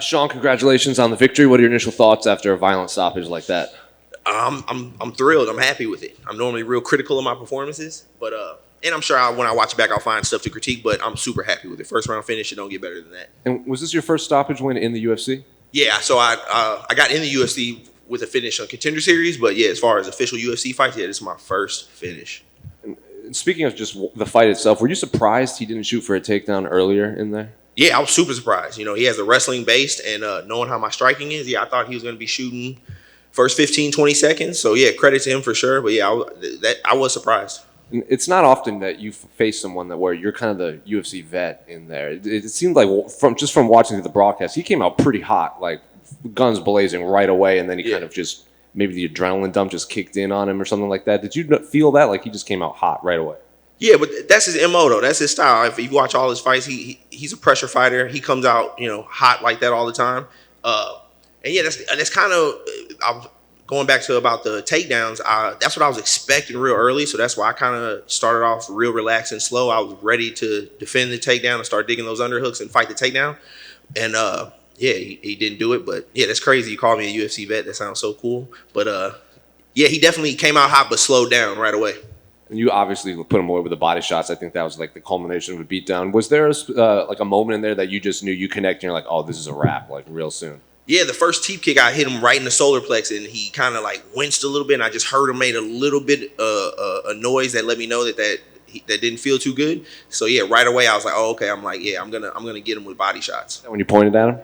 Sean, congratulations on the victory. What are your initial thoughts after a violent stoppage like that? I'm thrilled. I'm happy with it. I'm normally real critical of my performances, but and I'm sure when I watch it back, I'll find stuff to critique. But I'm super happy with it. First round finish, it don't get better than that. And was this your first stoppage win in the UFC? Yeah, so I got in the UFC with a finish on Contender Series, but yeah, as far as official UFC fights, yeah, this is my first finish. And speaking of just the fight itself, were you surprised he didn't shoot for a takedown earlier in there? Yeah, I was super surprised. You know, he has a wrestling base, and knowing how my striking is, yeah, I thought he was going to be shooting first 15, 20 seconds. So yeah, credit to him for sure. But yeah, I was surprised. It's not often that you face someone where you're kind of the UFC vet in there. It seemed like from watching the broadcast, he came out pretty hot, like guns blazing right away, and then he kind of just maybe the adrenaline dump just kicked in on him or something like that. Did you feel that like he just came out hot right away? Yeah, but that's his MO though. That's his style. If you watch all his fights, he's a pressure fighter. He comes out hot like that all the time. And yeah, that's kind of going back to about the takedowns. That's what I was expecting real early. So that's why I kind of started off real relaxed and slow. I was ready to defend the takedown and start digging those underhooks and fight the takedown. And yeah, he didn't do it. But yeah, that's crazy. You called me a UFC vet. That sounds so cool. But yeah, he definitely came out hot but slowed down right away. And you obviously put him away with the body shots. I think that was like the culmination of a beatdown. Was there like a moment in there that you just knew you connect and you're like, oh, this is a wrap, like real soon? Yeah, the first teep kick, I hit him right in the solar plex, and he kind of like winced a little bit, and I just heard him made a little bit a noise that let me know that didn't feel too good. So yeah, right away I was like, oh, okay. I'm like, yeah, I'm gonna get him with body shots. When you pointed at him?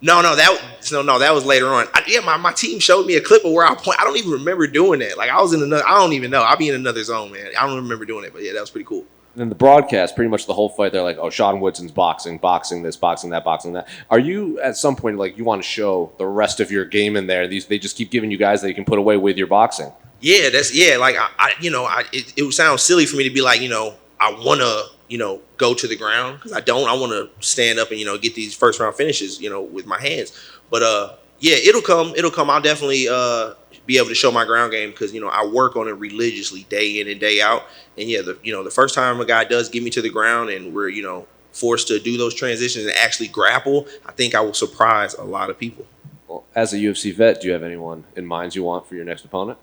No, that was later on. My team showed me a clip of where I point. I don't even remember doing that. Like I was in another. I don't even know. I'll be in another zone, man. I don't remember doing it, but yeah, that was pretty cool. And then the broadcast, pretty much the whole fight, they're like, oh, Sean Woodson's boxing this, boxing that, boxing that. Are you at some point like you want to show the rest of your game in there? They just keep giving you guys that you can put away with your boxing. Yeah, like it would sound silly for me to be like, I want to, go to the ground because I don't. I want to stand up and get these first round finishes, with my hands. But yeah, it'll come. I'll definitely be able to show my ground game because I work on it religiously day in and day out. And yeah, the first time a guy does get me to the ground and we're forced to do those transitions and actually grapple, I think I will surprise a lot of people. Well, as a UFC vet, do you have anyone in mind you want for your next opponent?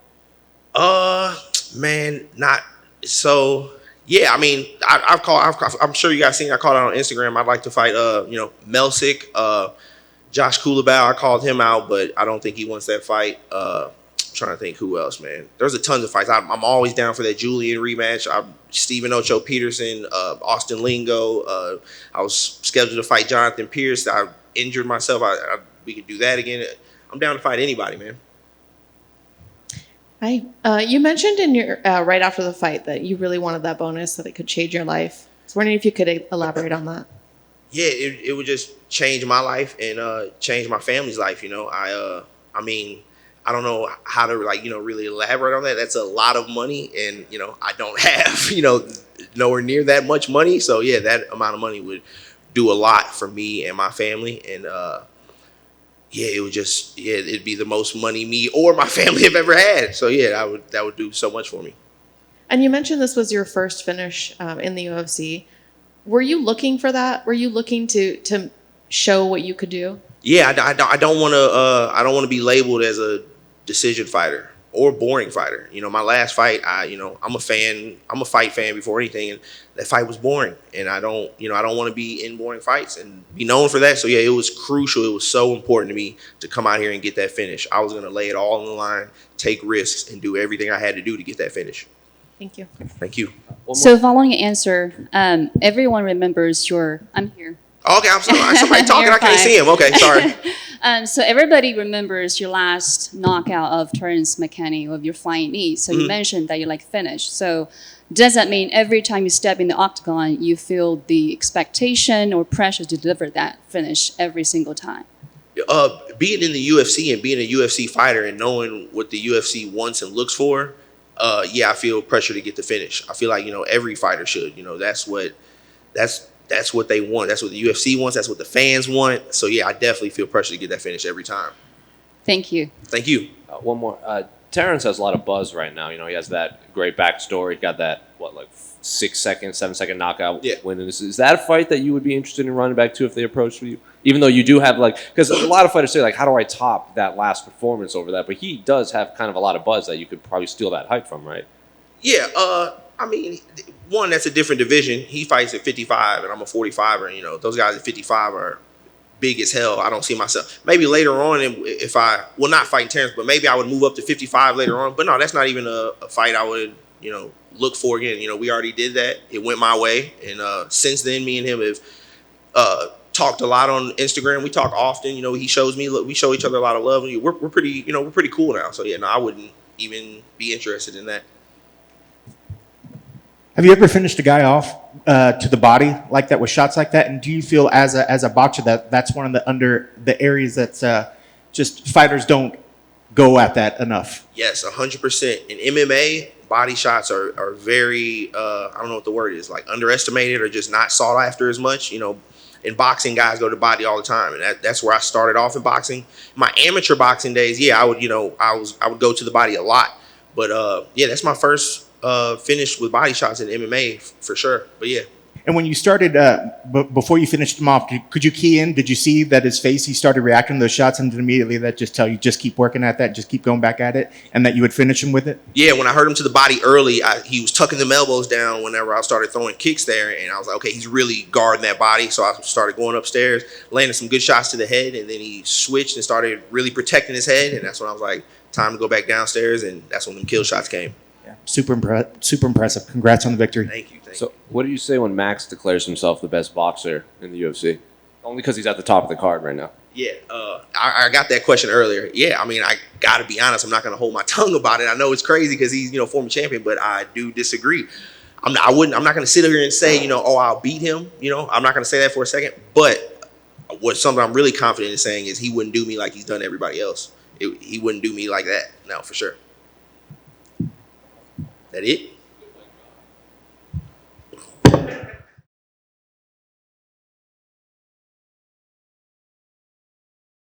Man, not so. Yeah, I mean, I'm sure you guys seen. I called out on Instagram. I'd like to fight, Melsick, Josh Kulabau. I called him out, but I don't think he wants that fight. I'm trying to think who else, man. There's a tons of fights. I'm always down for that Julian rematch. Stephen Ocho Peterson, Austin Lingo. I was scheduled to fight Jonathan Pierce. I injured myself. We could do that again. I'm down to fight anybody, man. Hi. You mentioned in your right after the fight that you really wanted that bonus, that it could change your life. I was wondering if you could elaborate on that. Yeah, it would just change my life and change my family's life. I mean, I don't know how to really elaborate on that. That's a lot of money, and I don't have nowhere near that much money. So yeah, that amount of money would do a lot for me and my family, and yeah, it would just it'd be the most money me or my family have ever had. So yeah, that would do so much for me. And you mentioned this was your first finish in the UFC. Were you looking for that? Were you looking to show what you could do? Yeah, I don't want to be labeled as a decision fighter or boring fighter. My last fight, I'm a fan. I'm a fight fan before anything, and that fight was boring. And I don't want to be in boring fights and be known for that. So yeah, it was crucial. It was so important to me to come out here and get that finish. I was gonna lay it all on the line, take risks, and do everything I had to do to get that finish. Thank you. Thank you. So following your answer, everyone remembers I'm here. Okay, I'm sorry. Somebody talking. I can't see him. Okay, sorry. So everybody remembers your last knockout of Terrence McKinney of your flying knee. So you mentioned that you finish. So does that mean every time you step in the octagon, you feel the expectation or pressure to deliver that finish every single time? Being in the UFC and being a UFC fighter and knowing what the UFC wants and looks for, yeah, I feel pressure to get the finish. I feel like every fighter should. That's what they want. That's what the UFC wants. That's what the fans want. So yeah, I definitely feel pressure to get that finish every time. Thank you. Thank you. One more. Terrence has a lot of buzz right now. He has that great backstory. Got that 6-second, 7-second knockout win. Is that a fight that you would be interested in running back to if they approached you? Even though you do have like, because a lot of fighters say like, how do I top that last performance over that? But he does have kind of a lot of buzz that you could probably steal that hype from, right? Yeah, I mean, one, that's a different division. He fights at 55, and I'm a 45er. You know, those guys at 55 are big as hell. I don't see myself. Maybe later on, if I, well, not fighting Terrence, but maybe I would move up to 55 later on. But no, that's not even a fight I would, you know, look for again. You know, we already did that. It went my way. And since then, me and him have talked a lot on Instagram. We talk often. You know, he shows me, we show each other a lot of love. We're pretty, you know, we're pretty cool now. So, yeah, no, I wouldn't even be interested in that. Have you ever finished a guy off to the body like that with shots like that? And do you feel as a boxer that's one of the areas that's just fighters don't go at that enough? Yes, 100%. In MMA, body shots are very, I don't know what the word is, like underestimated or just not sought after as much. You know, in boxing, guys go to body all the time, and that's where I started off in boxing. My amateur boxing days, yeah, I would, you know, I would go to the body a lot, but yeah, that's my first finish with body shots in MMA for sure. But yeah. And when you started, before you finished him off, could you key in? Did you see that his face, he started reacting to those shots, and immediately that just tell you, just keep working at that, just keep going back at it, and that you would finish him with it? Yeah, when I heard him to the body early, he was tucking them elbows down whenever I started throwing kicks there, and I was like, okay, he's really guarding that body. So I started going upstairs, landing some good shots to the head, and then he switched and started really protecting his head, and that's when I was like, time to go back downstairs, and that's when them kill shots came. Yeah, super impressive. Congrats on the victory. Thank you. So, what do you say when Max declares himself the best boxer in the UFC? Only because he's at the top of the card right now. Yeah, I got that question earlier. Yeah, I mean, I got to be honest. I'm not going to hold my tongue about it. I know it's crazy because he's, you know, former champion, but I do disagree. I'm not going to sit here and say, you know, oh, I'll beat him. You know, I'm not going to say that for a second. But something I'm really confident in saying is he wouldn't do me like he's done everybody else. He wouldn't do me like that. No, for sure. That it?